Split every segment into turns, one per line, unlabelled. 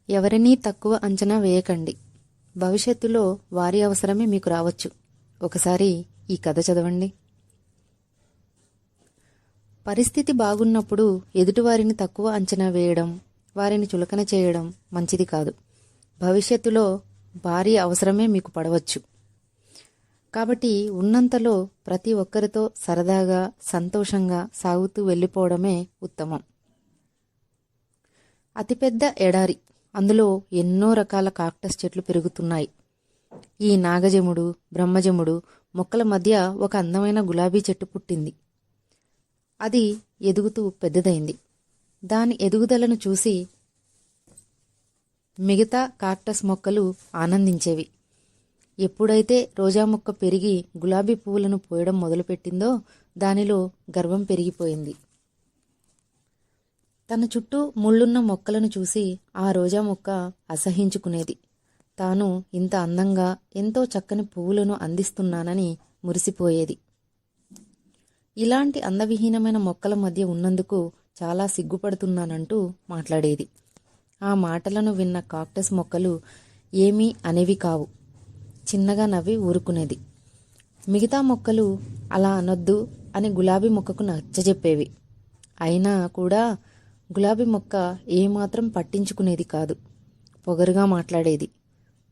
ఎవరినీ తక్కువ అంచనా వేయకండి. భవిష్యత్తులో వారి అవసరమే మీకు రావచ్చు. ఒకసారి ఈ కథ చదవండి. పరిస్థితి బాగున్నప్పుడు ఎదుటివారిని తక్కువ అంచనా వేయడం, వారిని చులకన చేయడం మంచిది కాదు. భవిష్యత్తులో భారీ అవసరమే మీకు పడవచ్చు. కాబట్టి ఉన్నంతలో ప్రతి ఒక్కరితో సరదాగా, సంతోషంగా సాగుతూ వెళ్ళిపోవడమే ఉత్తమం. అతిపెద్ద ఎడారి, అందులో ఎన్నో రకాల కాక్టస్ చెట్లు పెరుగుతున్నాయి. ఈ నాగజముడు, బ్రహ్మజముడు మొక్కల మధ్య ఒక అందమైన గులాబీ చెట్టు పుట్టింది. అది ఎదుగుతూ పెద్దదైంది. దాని ఎదుగుదలను చూసి మిగతా కాక్టస్ మొక్కలు ఆనందించేవి. ఎప్పుడైతే రోజా మొక్క పెరిగి గులాబీ పువ్వులను పోయడం మొదలుపెట్టిందో దానిలో గర్వం పెరిగిపోయింది. తన చుట్టూ ముళ్ళున్న మొక్కలను చూసి ఆ రోజా మొక్క అసహించుకునేది. తాను ఇంత అందంగా ఎంతో చక్కని పువ్వులను అందిస్తున్నానని మురిసిపోయేది. ఇలాంటి అందవిహీనమైన మొక్కల మధ్య ఉన్నందుకు చాలా సిగ్గుపడుతున్నానంటూ మాట్లాడేది. ఆ మాటలను విన్న కాక్టస్ మొక్కలు ఏమీ అనేవి కావు. చిన్నగా నవ్వి ఊరుకునేది. మిగతా మొక్కలు అలా అనొద్దు అని గులాబీ మొక్కకు నచ్చజెప్పేవి. అయినా కూడా గులాబీ మొక్క ఏమాత్రం పట్టించుకునేది కాదు. పొగరుగా మాట్లాడేది.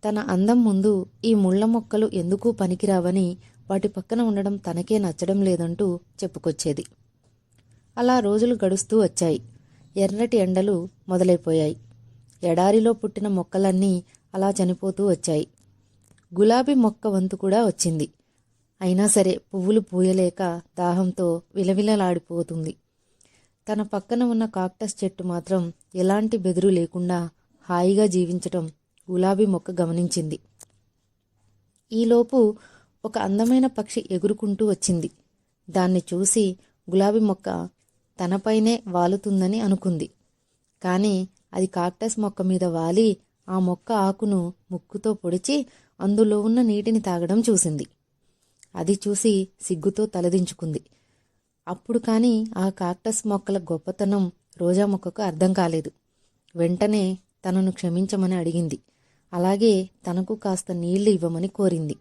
తన అందం ముందు ఈ ముళ్ళ మొక్కలు ఎందుకు పనికిరావని, వాటి పక్కన ఉండడం తనకే నచ్చడం లేదంటూ చెప్పుకొచ్చేది. అలా రోజులు గడుస్తూ వచ్చాయి. ఎర్రటి ఎండలు మొదలైపోయాయి. ఎడారిలో పుట్టిన మొక్కలన్నీ అలా చనిపోతూ వచ్చాయి. గులాబీ మొక్క వంతు కూడా వచ్చింది. అయినా సరే పువ్వులు పూయలేక దాహంతో విలవిలలాడిపోతుంది. తన పక్కన ఉన్న కాక్టస్ చెట్టు మాత్రం ఎలాంటి బెదురు లేకుండా హాయిగా జీవించటం గులాబీ మొక్క గమనించింది. ఈలోపు ఒక అందమైన పక్షి ఎగురుకుంటూ వచ్చింది. దాన్ని చూసి గులాబీ మొక్క తనపైనే వాలుతుందని అనుకుంది. కానీ అది కాక్టస్ మొక్క మీద వాలి ఆ మొక్క ఆకును ముక్కుతో పొడిచి అందులో ఉన్న నీటిని తాగడం చూసింది. అది చూసి సిగ్గుతో తలదించుకుంది. అప్పుడు కానీ ఆ కాక్టస్ మొక్కల గొప్పతనం రోజా మొక్కకు అర్థం కాలేదు. వెంటనే తనను క్షమించమని అడిగింది. అలాగే తనకు కాస్త నీళ్లు ఇవ్వమని కోరింది.